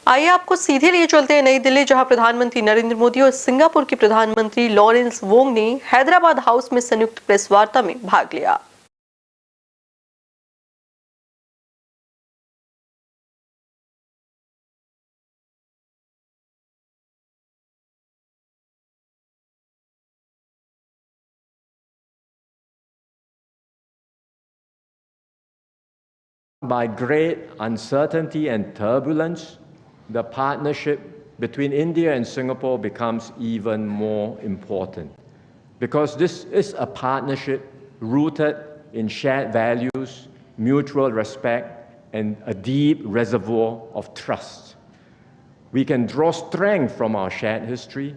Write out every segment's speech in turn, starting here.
आइए आपको सीधे लिए चलते हैं नई दिल्ली, जहां प्रधानमंत्री नरेंद्र मोदी और सिंगापुर के प्रधानमंत्री लॉरेंस वोंग ने हैदराबाद हाउस में संयुक्त प्रेस वार्ता में भाग लिया। By great uncertainty and turbulence, the partnership between India and Singapore becomes even more important, because this is a partnership rooted in shared values, mutual respect, and a deep reservoir of trust. We can draw strength from our shared history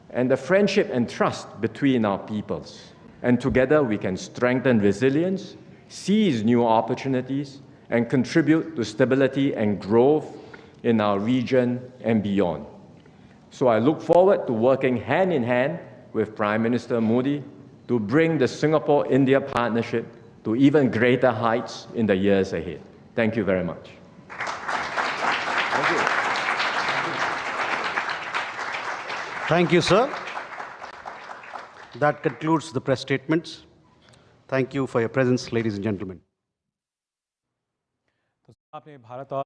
and the friendship and trust between our peoples. And together we can strengthen resilience, seize new opportunities, and contribute to stability and growth in our region and beyond. So I look forward to working hand in hand with Prime Minister Modi to bring the Singapore-India partnership to even greater heights in the years ahead. Thank you very much. Thank you. Thank you, sir. That concludes the press statements. Thank you for your presence, ladies and gentlemen. आपने भारत और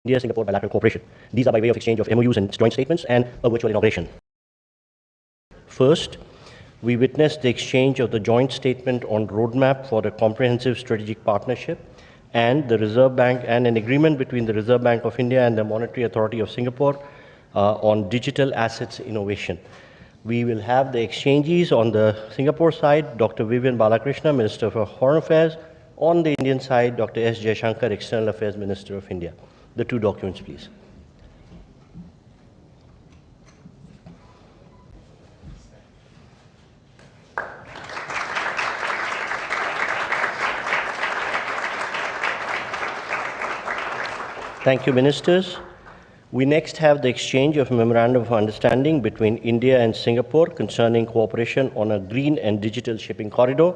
India-Singapore bilateral cooperation. These are by way of exchange of MOUs and joint statements and a virtual inauguration. First, we witnessed the exchange of the joint statement on roadmap for a comprehensive strategic partnership and the Reserve Bank and an agreement between the Reserve Bank of India and the Monetary Authority of Singapore on digital assets innovation. We will have the exchanges on the Singapore side, Dr. Vivian Balakrishna, Minister for Foreign Affairs. On the Indian side, Dr. S. Jaishankar, External Affairs Minister of India. The two documents, please. Thank you, Ministers. We next have the exchange of a Memorandum of Understanding between India and Singapore concerning cooperation on a green and digital shipping corridor.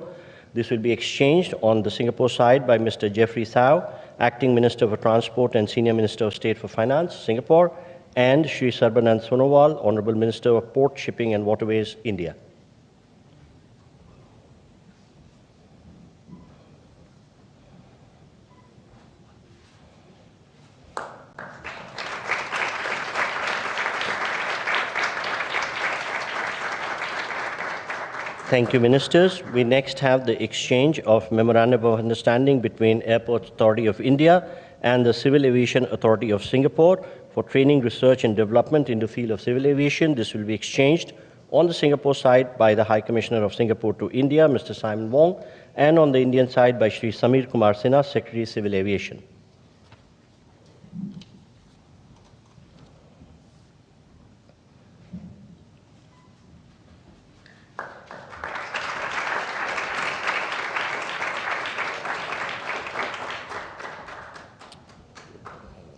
This will be exchanged on the Singapore side by Mr. Jeffrey Thao, Acting Minister for Transport and Senior Minister of State for Finance, Singapore, and Shri Sarbanand Sonowal, Honorable Minister of Port, Shipping and Waterways, India. Thank you, Ministers. We next have the exchange of Memorandum of Understanding between Airports Authority of India and the Civil Aviation Authority of Singapore for training, research and development in the field of civil aviation. This will be exchanged on the Singapore side by the High Commissioner of Singapore to India, Mr. Simon Wong, and on the Indian side by Shri Samir Kumar Sinha, Secretary Civil Aviation.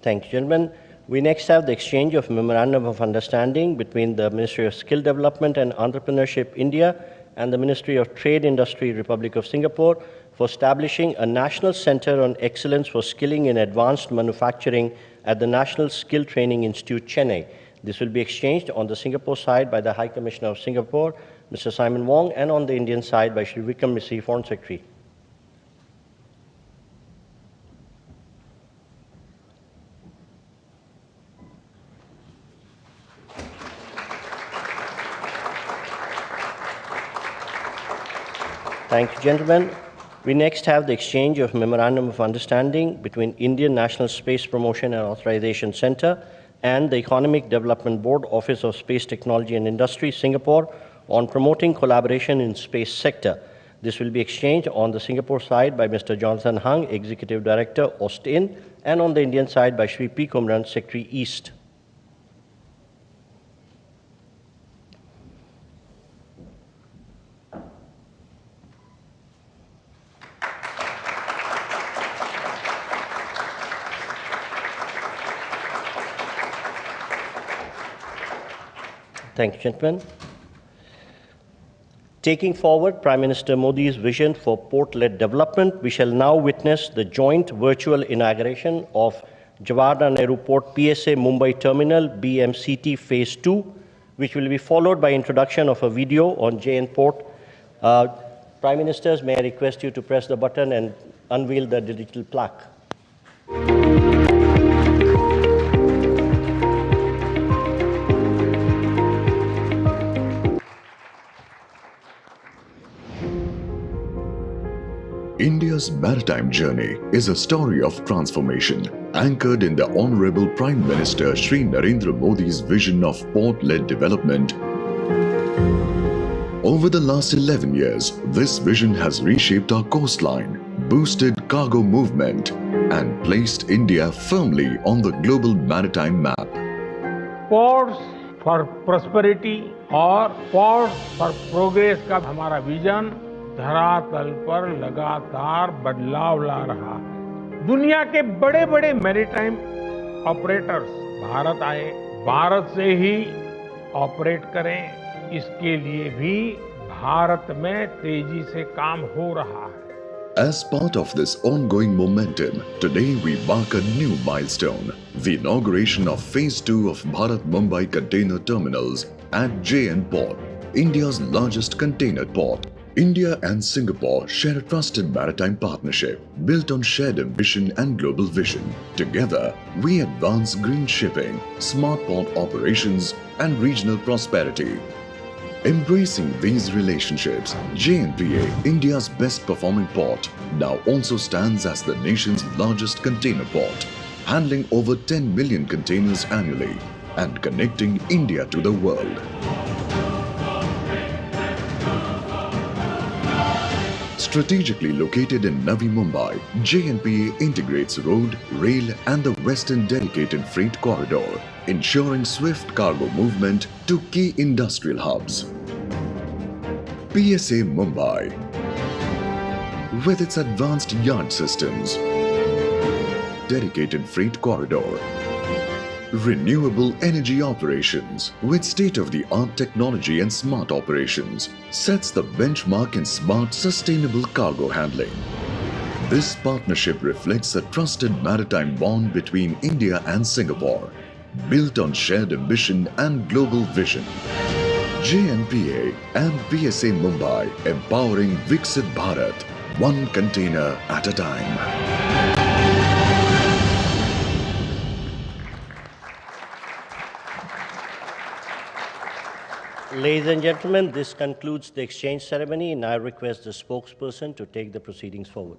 Thank you, gentlemen. We next have the exchange of Memorandum of Understanding between the Ministry of Skill Development and Entrepreneurship, India, and the Ministry of Trade Industry, Republic of Singapore, for establishing a National Center on Excellence for Skilling in Advanced Manufacturing at the National Skill Training Institute, Chennai. This will be exchanged on the Singapore side by the High Commissioner of Singapore, Mr. Simon Wong, and on the Indian side by Shri Vikram Misri, Foreign Secretary. Thank you, gentlemen. We next have the exchange of Memorandum of Understanding between Indian National Space Promotion and Authorization Center and the Economic Development Board, Office of Space Technology and Industry, Singapore, on promoting collaboration in space sector. This will be exchanged on the Singapore side by Mr. Jonathan Hung, Executive Director, Austin, and on the Indian side by Shri P. Kumran, Secretary, East. Thank you, gentlemen. Taking forward Prime Minister Modi's vision for port-led development, we shall now witness the joint virtual inauguration of Jawaharlal Nehru Port PSA Mumbai Terminal BMCT Phase 2, which will be followed by introduction of a video on JN Port. Prime Ministers, may I request you to press the button and unveil the digital plaque. India's maritime journey is a story of transformation, anchored in the Honorable Prime Minister Shri Narendra Modi's vision of port-led development. Over the last 11 years, this vision has reshaped our coastline, boosted cargo movement, and placed India firmly on the global maritime map. Ports for prosperity और ports for progress का हमारा vision धरातल पर लगातार बदलाव ला रहा है। दुनिया के बड़े बड़े मैरीटाइम ऑपरेटर्स भारत आए, भारत से ही ऑपरेट करें, इसके लिए भी भारत में तेजी से काम हो रहा है। As part of this ongoing momentum, today we mark a new milestone, the inauguration of Phase 2 of Bharat Mumbai Container Terminals at JN Port, India's largest container port. India and Singapore share a trusted maritime partnership built on shared ambition and global vision. Together, we advance green shipping, smart port operations, and regional prosperity. Embracing these relationships, JNPA, India's best performing port, now also stands as the nation's largest container port, handling over 10 million containers annually and connecting India to the world. Strategically located in Navi Mumbai, JNPA integrates road, rail and the western dedicated freight corridor, ensuring swift cargo movement to key industrial hubs. PSA Mumbai, with its advanced yard systems, dedicated freight corridor, Renewable energy operations with state-of-the-art technology and smart operations sets the benchmark in smart, sustainable cargo handling. This partnership reflects a trusted maritime bond between India and Singapore, built on shared ambition and global vision. JNPA and PSA Mumbai empowering Viksit Bharat, one container at a time. Ladies and gentlemen, this concludes the exchange ceremony, and I request the spokesperson to take the proceedings forward.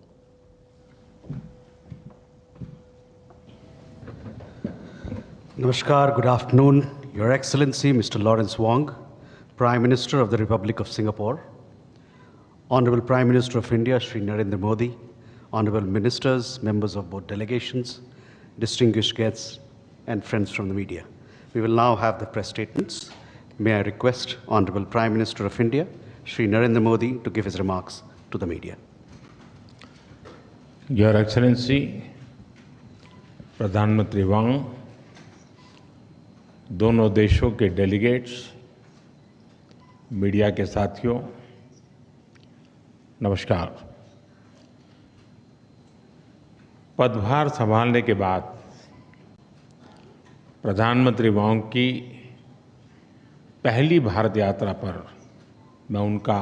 Namaskar, good afternoon. Your Excellency, Mr. Lawrence Wong, Prime Minister of the Republic of Singapore, Honorable Prime Minister of India, Shri Narendra Modi, Honorable Ministers, members of both delegations, distinguished guests, and friends from the media. We will now have the press statements. May I request Honorable Prime Minister of India, Shri Narendra Modi, to give his remarks to the media. Your Excellency, प्रधानमंत्री वांग, दोनों देशों के delegates, media के साथियों, नमस्कार। पदभार संभालने के बाद प्रधानमंत्री वांग की पहली भारत यात्रा पर मैं उनका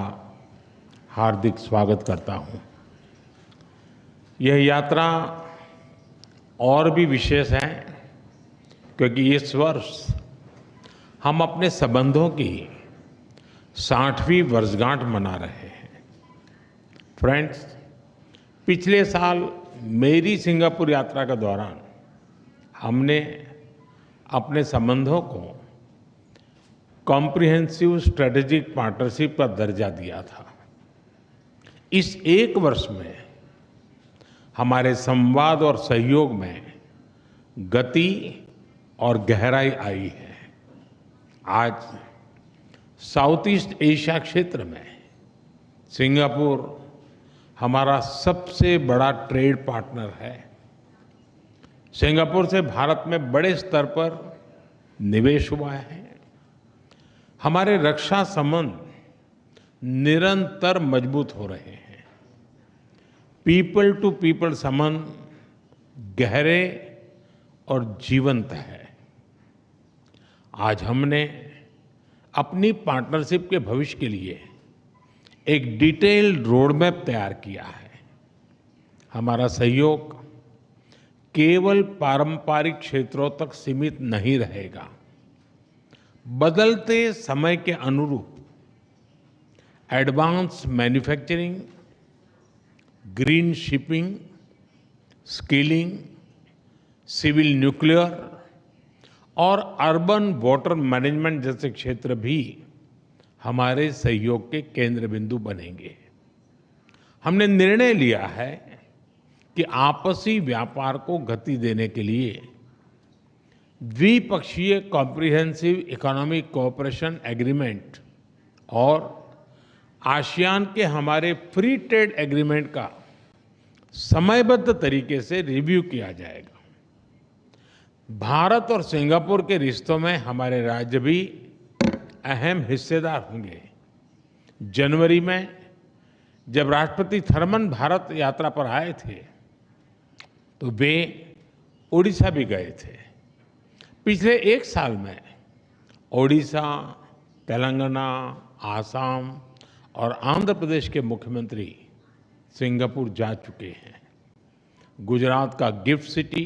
हार्दिक स्वागत करता हूं। यह यात्रा और भी विशेष है क्योंकि इस वर्ष हम अपने संबंधों की 60वीं वर्षगांठ मना रहे हैं। फ्रेंड्स, पिछले साल मेरी सिंगापुर यात्रा के दौरान हमने अपने संबंधों को कॉम्प्रिहेंसिव स्ट्रेटेजिक पार्टनरशिप का दर्जा दिया था। इस एक वर्ष में हमारे संवाद और सहयोग में गति और गहराई आई है। आज साउथ ईस्ट एशिया क्षेत्र में सिंगापुर हमारा सबसे बड़ा ट्रेड पार्टनर है। सिंगापुर से भारत में बड़े स्तर पर निवेश हुआ है। हमारे रक्षा संबंध निरंतर मजबूत हो रहे हैं। पीपल टू पीपल संबंध गहरे और जीवंत है। आज हमने अपनी पार्टनरशिप के भविष्य के लिए एक डिटेल्ड रोड मैप तैयार किया है। हमारा सहयोग केवल पारंपरिक क्षेत्रों तक सीमित नहीं रहेगा। बदलते समय के अनुरूप advance manufacturing, green shipping, skilling, civil nuclear और अर्बन वाटर मैनेजमेंट जैसे क्षेत्र भी हमारे सहयोग के केंद्र बिंदु बनेंगे। हमने निर्णय लिया है कि आपसी व्यापार को गति देने के लिए द्विपक्षीय कॉम्प्रिहेंसिव इकोनॉमिक कोऑपरेशन एग्रीमेंट और आसियान के हमारे फ्री ट्रेड एग्रीमेंट का समयबद्ध तरीके से रिव्यू किया जाएगा। भारत और सिंगापुर के रिश्तों में हमारे राज्य भी अहम हिस्सेदार होंगे। जनवरी में जब राष्ट्रपति थर्मन भारत यात्रा पर आए थे तो वे ओडिशा भी गए थे। पिछले एक साल में ओडिशा, तेलंगाना, आसाम और आंध्र प्रदेश के मुख्यमंत्री सिंगापुर जा चुके हैं। गुजरात का गिफ्ट सिटी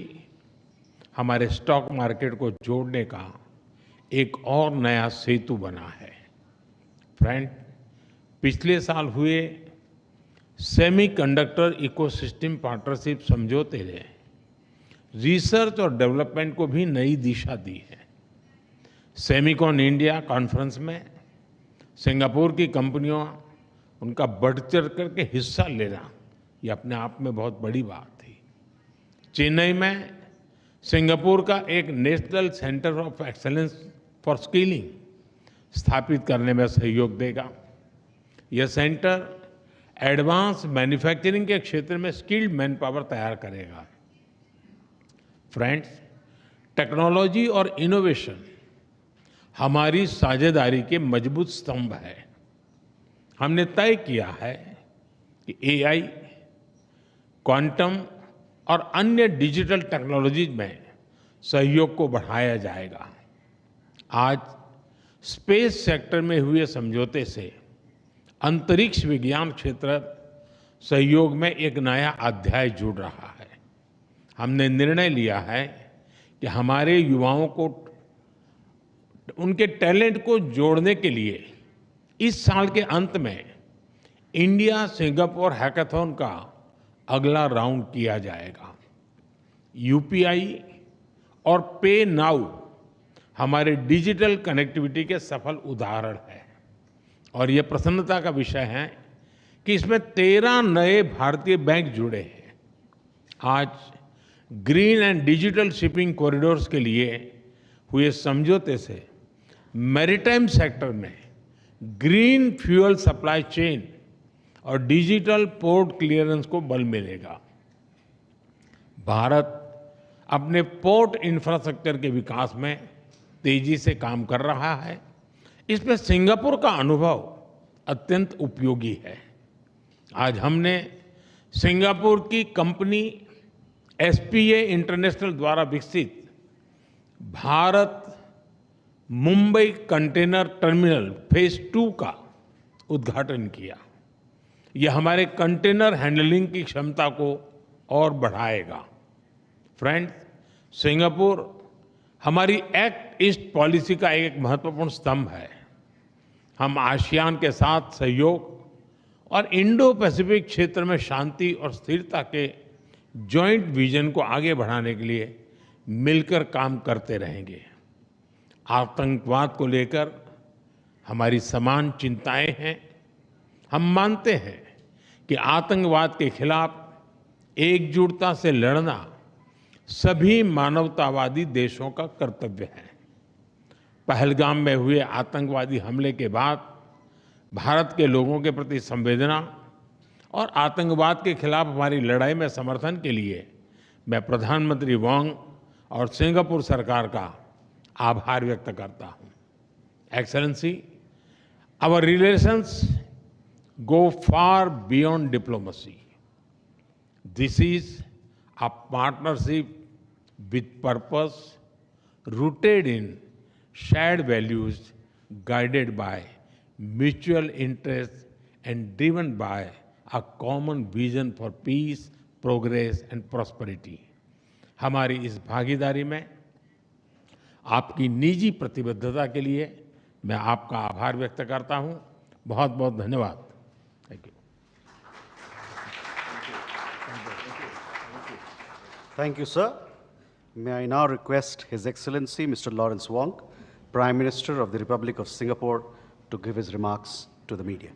हमारे स्टॉक मार्केट को जोड़ने का एक और नया सेतु बना है। फ्रेंड, पिछले साल हुए सेमीकंडक्टर इकोसिस्टम पार्टनरशिप समझौते ने रिसर्च और डेवलपमेंट को भी नई दिशा दी है। सेमिकॉन इंडिया कॉन्फ्रेंस में सिंगापुर की कंपनियों उनका बढ़ चढ़ करके हिस्सा लेना ये अपने आप में बहुत बड़ी बात थी। चेन्नई में सिंगापुर का एक national centre of excellence for skilling स्थापित करने में सहयोग देगा। यह सेंटर एडवांस मैन्युफैक्चरिंग के क्षेत्र में स्किल्ड मैन पावर तैयार करेगा। फ्रेंड्स, टेक्नोलॉजी और इनोवेशन हमारी साझेदारी के मजबूत स्तंभ है। हमने तय किया है कि एआई, क्वांटम और अन्य डिजिटल टेक्नोलॉजीज में सहयोग को बढ़ाया जाएगा। आज स्पेस सेक्टर में हुए समझौते से अंतरिक्ष विज्ञान क्षेत्र सहयोग में एक नया अध्याय जुड़ रहा है। हमने निर्णय लिया है कि हमारे युवाओं को उनके टैलेंट को जोड़ने के लिए इस साल के अंत में इंडिया सिंगापुर हैकाथॉन का अगला राउंड किया जाएगा। यूपीआई और पे नाउ हमारे डिजिटल कनेक्टिविटी के सफल उदाहरण है और ये प्रसन्नता का विषय है कि इसमें 13 नए भारतीय बैंक जुड़े हैं। आज green and digital shipping corridors के लिए हुए समझौते से मैरीटाइम सेक्टर में ग्रीन फ्यूल सप्लाई चेन और डिजिटल पोर्ट क्लियरेंस को बल मिलेगा। भारत अपने पोर्ट इंफ्रास्ट्रक्चर के विकास में तेजी से काम कर रहा है। इसमें सिंगापुर का अनुभव अत्यंत उपयोगी है। आज हमने सिंगापुर की कंपनी एसपीए इंटरनेशनल द्वारा विकसित Bharat Mumbai container terminal phase 2 का उद्घाटन किया। यह हमारे कंटेनर हैंडलिंग की क्षमता को और बढ़ाएगा। फ्रेंड्स, सिंगापुर हमारी एक्ट ईस्ट पॉलिसी का एक महत्वपूर्ण स्तंभ है। हम आसियान के साथ सहयोग और इंडो पैसिफिक क्षेत्र में शांति और स्थिरता के जॉइंट विजन को आगे बढ़ाने के लिए मिलकर काम करते रहेंगे। आतंकवाद को लेकर हमारी समान चिंताएं हैं। हम मानते हैं कि आतंकवाद के खिलाफ एकजुटता से लड़ना सभी मानवतावादी देशों का कर्तव्य है। पहलगाम में हुए आतंकवादी हमले के बाद भारत के लोगों के प्रति संवेदना और आतंकवाद के खिलाफ हमारी लड़ाई में समर्थन के लिए मैं प्रधानमंत्री वांग और सिंगापुर सरकार का आभार व्यक्त करता हूं। Excellency, our relations go far beyond diplomacy. This is a partnership with purpose, rooted in shared values, guided by mutual interest and driven by a common vision for peace, progress and prosperity. हमारी इस भागीदारी में आपकी निजी प्रतिबद्धता के लिए मैं आपका आभार व्यक्त करता हूं। बहुत बहुत धन्यवाद। Thank you. Thank you, sir. May I now request His Excellency Mr. Lawrence Wong, Prime Minister of the Republic of Singapore, to give his remarks to the media.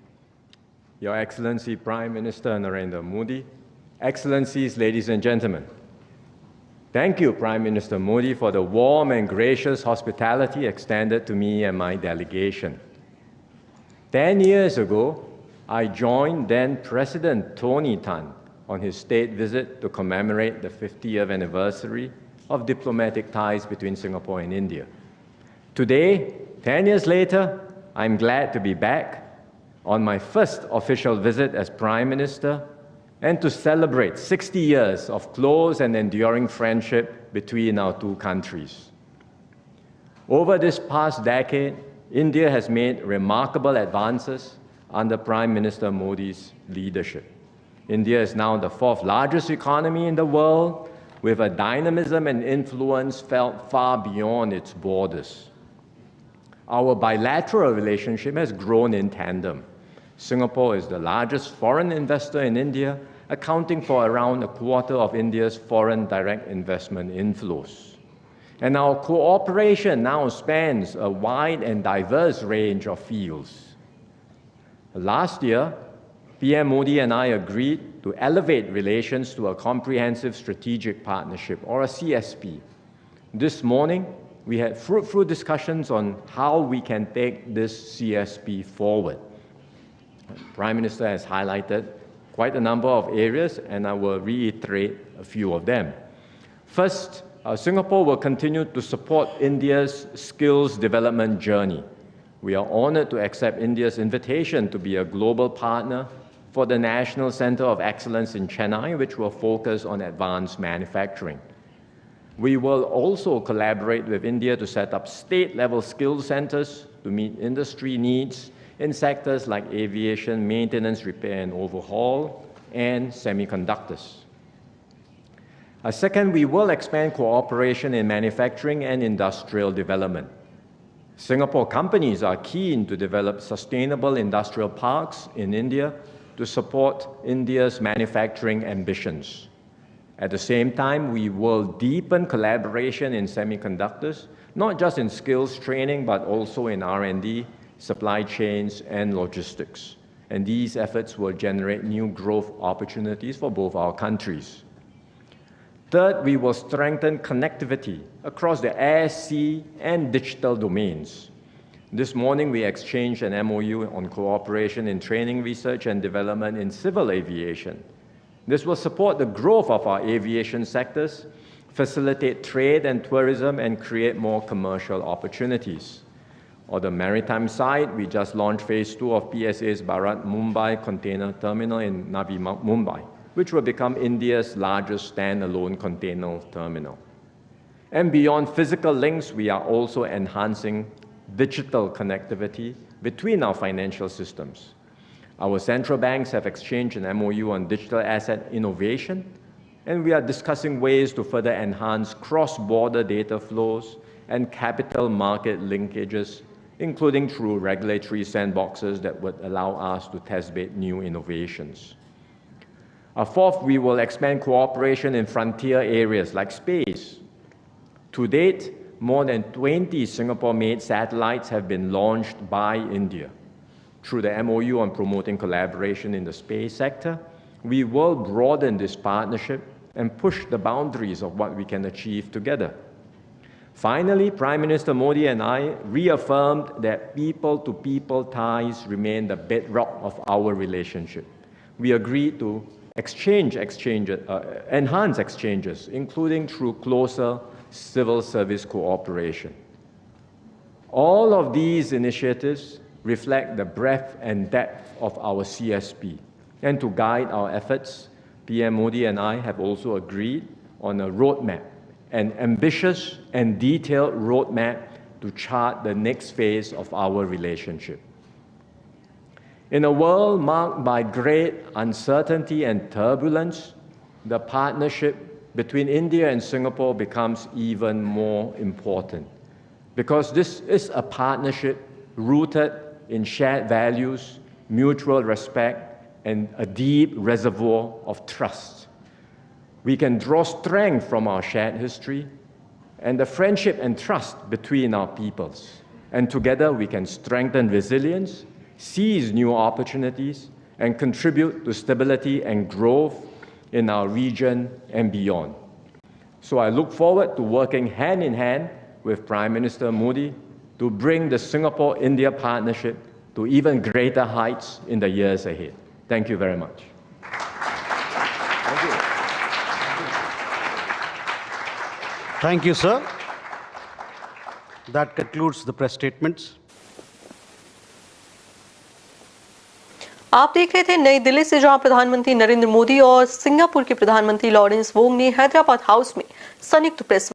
Your Excellency Prime Minister Narendra Modi, Excellencies, ladies and gentlemen, thank you, Prime Minister Modi, for the warm and gracious hospitality extended to me and my delegation. 10 years ago, I joined then President Tony Tan on his state visit to commemorate the 50th anniversary of diplomatic ties between Singapore and India. Today, 10 years later, I'm glad to be back on my first official visit as Prime Minister and to celebrate 60 years of close and enduring friendship between our two countries. Over this past decade, India has made remarkable advances under Prime Minister Modi's leadership. India is now the 4th largest economy in the world, with a dynamism and influence felt far beyond its borders. Our bilateral relationship has grown in tandem. Singapore is the largest foreign investor in India, accounting for around a quarter of India's foreign direct investment inflows. And our cooperation now spans a wide and diverse range of fields. Last year, PM Modi and I agreed to elevate relations to a comprehensive strategic partnership, or a CSP. This morning, we had fruitful discussions on how we can take this CSP forward. The Prime Minister has highlighted quite a number of areas, and I will reiterate a few of them. First, Singapore will continue to support India's skills development journey. We are honored to accept India's invitation to be a global partner for the National Center of Excellence in Chennai, which will focus on advanced manufacturing. We will also collaborate with India to set up state-level skills centers to meet industry needs in sectors like aviation, maintenance, repair and overhaul, and semiconductors. Second, we will expand cooperation in manufacturing and industrial development. Singapore companies are keen to develop sustainable industrial parks in India to support India's manufacturing ambitions. At the same time, we will deepen collaboration in semiconductors, not just in skills training, but also in R&D, supply chains, and logistics. And these efforts will generate new growth opportunities for both our countries. Third, we will strengthen connectivity across the air, sea, and digital domains. This morning, we exchanged an MOU on cooperation in training, research, and development in civil aviation. This will support the growth of our aviation sectors, facilitate trade and tourism, and create more commercial opportunities. On the maritime side, we just launched Phase 2 of PSA's Bharat Mumbai Container Terminal in Navi Mumbai, which will become India's largest standalone container terminal. And beyond physical links, we are also enhancing digital connectivity between our financial systems. Our central banks have exchanged an MOU on digital asset innovation, and we are discussing ways to further enhance cross-border data flows and capital market linkages, including through regulatory sandboxes that would allow us to test bed new innovations. Fourth, we will expand cooperation in frontier areas like space. To date, more than 20 Singapore-made satellites have been launched by India. Through the MOU on promoting collaboration in the space sector, we will broaden this partnership and push the boundaries of what we can achieve together. Finally, Prime Minister Modi and I reaffirmed that people-to-people ties remain the bedrock of our relationship. We agreed to enhance exchanges, including through closer civil service cooperation. All of these initiatives reflect the breadth and depth of our CSP. And to guide our efforts, PM Modi and I have also agreed on a roadmap, an ambitious and detailed roadmap to chart the next phase of our relationship. In a world marked by great uncertainty and turbulence, the partnership between India and Singapore becomes even more important, because this is a partnership rooted in shared values, mutual respect, and a deep reservoir of trust. We can draw strength from our shared history and the friendship and trust between our peoples. And together we can strengthen resilience, seize new opportunities, and contribute to stability and growth in our region and beyond. So I look forward to working hand in hand with Prime Minister Modi to bring the Singapore-India partnership to even greater heights in the years ahead. Thank you very much. Thank you, sir. That concludes the press statements. आप देख रहे थे नई दिल्ली से, जहां प्रधानमंत्री नरेंद्र मोदी और Singapore के प्रधानमंत्री लॉरेंस वोंग ने हैदराबाद हाउस में संयुक्त प्रेस